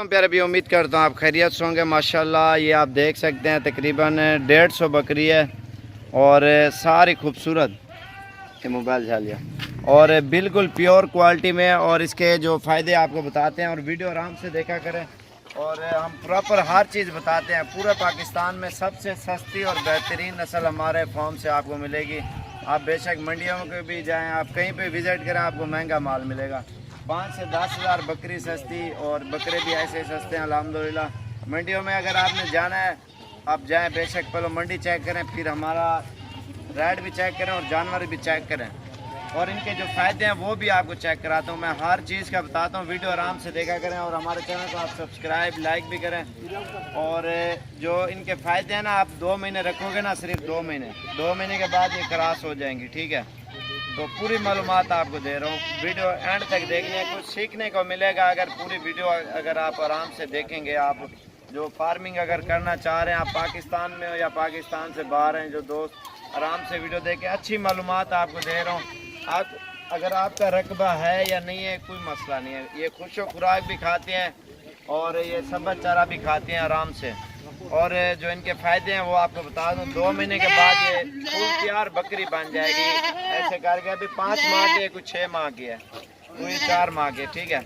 प्यारे भी उम्मीद करता हूँ आप खैरियत से होंगे। माशाल्लाह ये आप देख सकते हैं तकरीबन 150 बकरी है और सारी खूबसूरत ये मोबाइल झालिया और बिल्कुल प्योर क्वालिटी में। और इसके जो फ़ायदे आपको बताते हैं और वीडियो आराम से देखा करें और हम प्रॉपर हर चीज़ बताते हैं। पूरे पाकिस्तान में सबसे सस्ती और बेहतरीन नस्ल हमारे फार्म से आपको मिलेगी। आप बेशक मंडियों में भी जाएँ, आप कहीं पे विज़िट करें, आपको महंगा माल मिलेगा। 5 से 10 हज़ार बकरी सस्ती और बकरे भी ऐसे सस्ते हैं अल्हम्दुलिल्लाह। मंडियों में अगर आपने जाना है आप जाएं, बेशक पहले मंडी चेक करें, फिर हमारा रेट भी चेक करें और जानवर भी चेक करें और इनके जो फ़ायदे हैं वो भी आपको चेक कराता हूँ। मैं हर चीज़ का बताता हूँ, वीडियो आराम से देखा करें और हमारे चैनल को आप सब्सक्राइब लाइक भी करें। और जो इनके फ़ायदे हैं ना, आप 2 महीने रखोगे ना, सिर्फ 2 महीने के बाद ये क्रॉस हो जाएंगी, ठीक है। तो पूरी मालूमात आपको दे रहा हूँ, वीडियो एंड तक देखने कुछ सीखने को मिलेगा। अगर पूरी वीडियो अगर आप आराम से देखेंगे, आप जो फार्मिंग अगर करना चाह रहे हैं, आप पाकिस्तान में हो या पाकिस्तान से बाहर हैं जो दोस्त, आराम से वीडियो देखें, अच्छी मालूमात आपको दे रहा हूँ। आप अगर आपका रकबा है या नहीं है कोई मसला नहीं है। ये खुश खुराक भी खाते हैं और ये सब्ज़ चारा भी खाते हैं आराम से। और जो इनके फ़ायदे हैं वो आपको बता दूं, 2 महीने के बाद ये फुल तैयार बकरी बन जाएगी। ऐसे करके अभी 5 माह की है, कुछ 6 माह की है, कोई 4 माह की, ठीक है।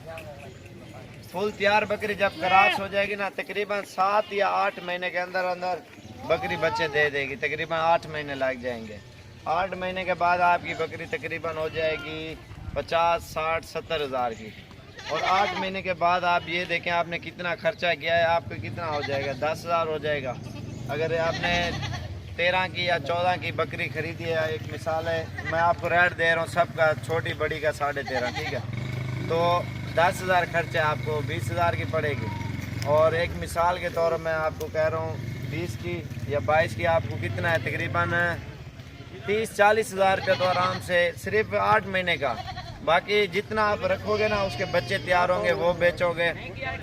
फुल तैयार बकरी जब क्रॉस हो जाएगी ना, तकरीबन 7 या 8 महीने के अंदर अंदर बकरी बच्चे दे देगी। तकरीबन 8 महीने लग जाएंगे। 8 महीने के बाद आपकी बकरी तकरीबन हो जाएगी 50, 60, 70 हज़ार की। और 8 महीने के बाद आप ये देखें आपने कितना खर्चा किया है, आपको कितना हो जाएगा, 10 हज़ार हो जाएगा। अगर आपने 13 की या 14 की बकरी खरीदी है, एक मिसाल है, मैं आपको रेट दे रहा हूँ सबका, छोटी बड़ी का 13.5, ठीक है। तो 10 हज़ार खर्चा आपको 20 हज़ार की पड़ेगी। और एक मिसाल के तौर पर मैं आपको कह रहा हूँ 20 की या 22 की आपको कितना है, तकरीबन 30-40 हज़ार रुपये तो आराम से सिर्फ 8 महीने का। बाकी जितना आप रखोगे ना, उसके बच्चे तैयार होंगे, वो बेचोगे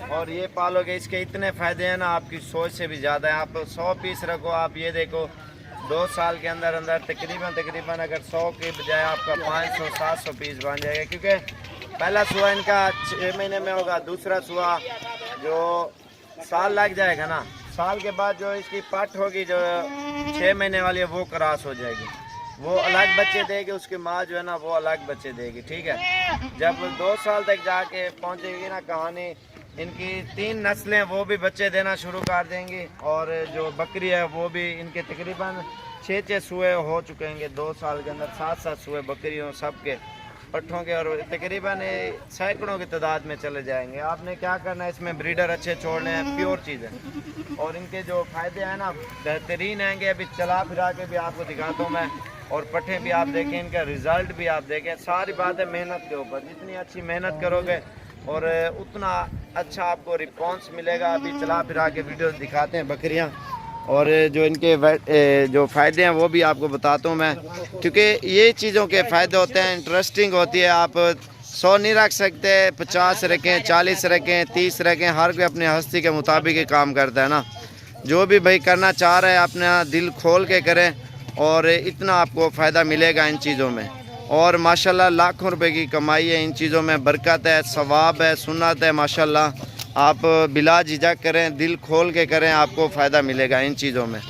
और ये पालोगे। इसके इतने फ़ायदे हैं ना, आपकी सोच से भी ज़्यादा है। आप 100 पीस रखो, आप ये देखो 2 साल के अंदर अंदर तकरीबन अगर 100 के बजाय आपका 500-700 पीस बन जाएगा। क्योंकि पहला सुआ इनका 6 महीने में होगा, दूसरा सुआ जो साल लग जाएगा ना, साल के बाद जो इसकी पट होगी जो 6 महीने वाली है वो क्रॉस हो जाएगी, वो अलग बच्चे देगी। उसकी माँ जो है ना वो अलग बच्चे देगी, ठीक है। जब 2 साल तक जाके पहुंचेगी ना कहानी, इनकी 3 नस्लें वो भी बच्चे देना शुरू कर देंगी। और जो बकरी है वो भी, इनके तकरीबन 6 सुए हो चुके हैं 2 साल के अंदर, 7 सुए बकरियों सबके पट्ठों के, और तकरीबन सैकड़ों की तादाद में चले जाएंगे। आपने क्या करना है, इसमें ब्रीडर अच्छे छोड़ने हैं, प्योर चीज़ है। और इनके जो फ़ायदे हैं ना बेहतरीन हैंगे। अभी चला फिरा के भी आपको दिखाता हूँ मैं, और पट्ठे भी आप देखें, इनका रिज़ल्ट भी आप देखें। सारी बात है मेहनत के ऊपर, जितनी अच्छी मेहनत करोगे और उतना अच्छा आपको रिस्पॉन्स मिलेगा। अभी चला फिरा के वीडियो दिखाते हैं बकरियाँ और जो इनके जो फ़ायदे हैं वो भी आपको बताता हूँ मैं, क्योंकि ये चीज़ों के फ़ायदे होते हैं, इंटरेस्टिंग होती है। आप 100 नहीं रख सकते, 50 रखें, 40 रखें, 30 रखें, हर कोई अपनी हस्ती के मुताबिक ही काम करता है ना। जो भी भाई करना चाह रहे हैं अपना दिल खोल के करें और इतना आपको फ़ायदा मिलेगा इन चीज़ों में। और माशाल्लाह लाखों रुपए की कमाई है इन चीज़ों में, बरकत है, सवाब है, सुन्नत है। माशाल्लाह आप बिला झिझक करें, दिल खोल के करें, आपको फ़ायदा मिलेगा इन चीज़ों में।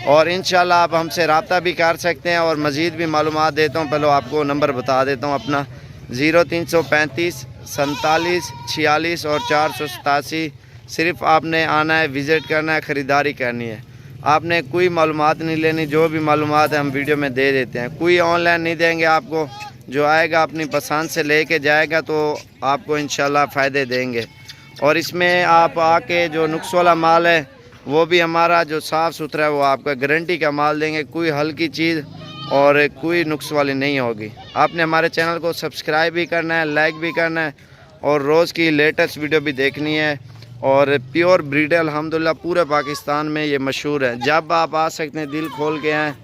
और इंशाल्लाह आप हमसे रब्ता भी कर सकते हैं और मज़ीद भी मालूमात देता हूँ। पहले आपको नंबर बता देता हूँ अपना, 0335 47 46 और 487। सिर्फ़ आपने आना है, विज़िट करना है, ख़रीदारी करनी है। आपने कोई मालूमात नहीं लेनी, जो भी मालूमात है हम वीडियो में दे देते हैं। कोई ऑनलाइन नहीं देंगे आपको, जो आएगा अपनी पसंद से लेके जाएगा तो आपको इंशाल्लाह फ़ायदे देंगे। और इसमें आप आके जो नुक्स वाला माल है वो भी हमारा जो साफ़ सुथरा है वो आपका गारंटी का माल देंगे, कोई हल्की चीज़ और कोई नुक्स वाली नहीं होगी। आपने हमारे चैनल को सब्सक्राइब भी करना है, लाइक भी करना है और रोज़ की लेटेस्ट वीडियो भी देखनी है। और प्योर ब्रीड अल्हम्दुलिल्लाह पूरे पाकिस्तान में ये मशहूर है। जब आप आ सकते हैं, दिल खोल के आएँ,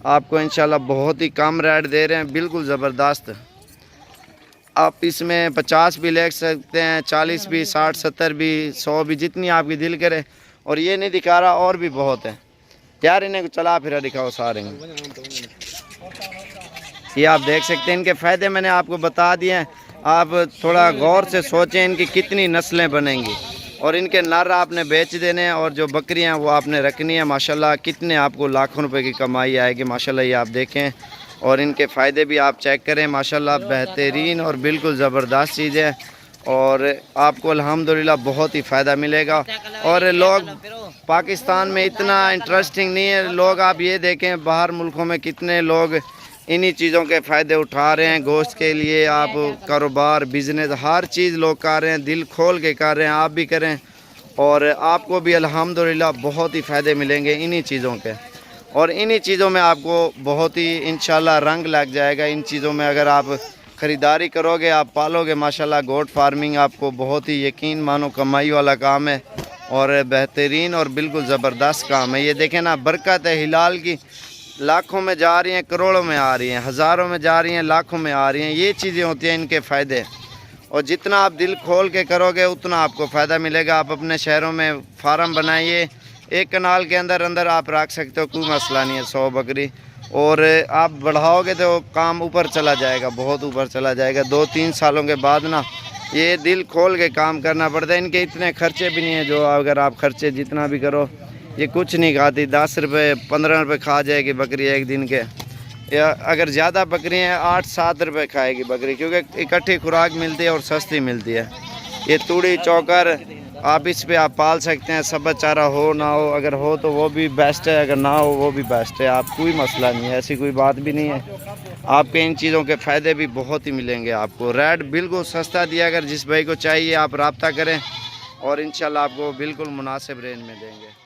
आपको इंशाल्लाह बहुत ही कम रेट दे रहे हैं, बिल्कुल ज़बरदस्त। आप इसमें 50 भी ले सकते हैं, 40 भी, 60, 70 भी, 100 भी, जितनी आपकी दिल करे। और ये नहीं दिखा रहा, और भी बहुत है यार, इन्हें चला फिरा दिखाओ सारे। ये आप देख सकते हैं, इनके फ़ायदे मैंने आपको बता दिए हैं। आप थोड़ा गौर से सोचें इनकी कितनी नस्लें बनेंगी اور ان کے نر آپ نے بیچ دینے ہیں اور جو بکریاں وہ آپ نے رکھنی ہے ماشاءاللہ. کتنے آپ کو لاکھوں روپے کی کمائی آئے گی ماشاءاللہ. یہ آپ دیکھیں اور ان کے فائدے بھی آپ چیک کریں ماشاءاللہ. بہترین اور بالکل زبردست چیز ہے اور آپ کو الحمدللہ بہت ہی فائدہ ملے گا. اور لوگ پاکستان میں اتنا انٹرسٹنگ نہیں ہے. لوگ آپ یہ دیکھیں باہر ملکوں میں کتنے لوگ انہی چیزوں کے فائدے اٹھا رہے ہیں. گوشت کے لیے آپ کاروبار بزنس ہر چیز لوگ کر رہے ہیں, دل کھول کے کر رہے ہیں. آپ بھی کریں اور آپ کو بھی الحمدللہ بہت ہی فائدے ملیں گے انہی چیزوں کے. اور انہی چیزوں میں آپ کو بہت ہی انشاءاللہ رنگ لگ جائے گا. ان چیزوں میں اگر آپ خریداری کرو گے, آپ پالو گے ماشاءاللہ. گوٹ فارمنگ آپ کو بہت ہی یقین مانو کمائی والا کام ہے اور بہترین اور بالکل زبردست کام ہے. یہ دیکھیں نا, برکت ہے ہلال کی. لاکھوں میں جا رہی ہیں, کروڑوں میں آ رہی ہیں, ہزاروں میں جا رہی ہیں, لاکھوں میں آ رہی ہیں. یہ چیزیں ہوتی ہیں ان کے فائدے. اور جتنا آپ دل کھول کے کرو گے اتنا آپ کو فائدہ ملے گا. آپ اپنے شہروں میں فارم بنائیے, ایک کنال کے اندر آپ رکھ سکتے ہو, کوئی مسئلہ نہیں ہے. 100 بکری اور آپ بڑھاؤ گے تو کام اوپر چلا جائے گا, بہت اوپر چلا جائے گا. 2-3 سالوں کے بعد نا یہ دل کھول کے کام کرنا پڑتا ہے. ان کے اتنے خرچے بھی نہیں ہیں جو اگر آپ خرچے جتنا بھی کرو یہ کچھ نہیں کھاتی. 10 روپے 15 روپے کھا جائے گی بکری ایک دن کے. یا اگر زیادہ بکری ہیں 8-7 روپے کھائے گی بکری, کیونکہ اکٹھی خوراک ملتی ہے اور سستی ملتی ہے. یہ توڑی چوکر آپ اس پہ آپ پال سکتے ہیں. سبز چارہ ہو نہ ہو, اگر ہو تو وہ بھی بیسٹ ہے, اگر نہ ہو وہ بھی بیسٹ ہے. آپ کوئی مسئلہ نہیں ہے, ایسی کوئی بات بھی نہیں ہے. آپ کے ان چیزوں کے فائدے بھی بہت ہی ملیں گے آپ کو. ریٹ بالکل سستا دیا, اگر جس بھائی کو چاہیے آپ رابطہ کریں اور انشاءاللہ آپ کو بالکل مناسب رینج میں دیں گے.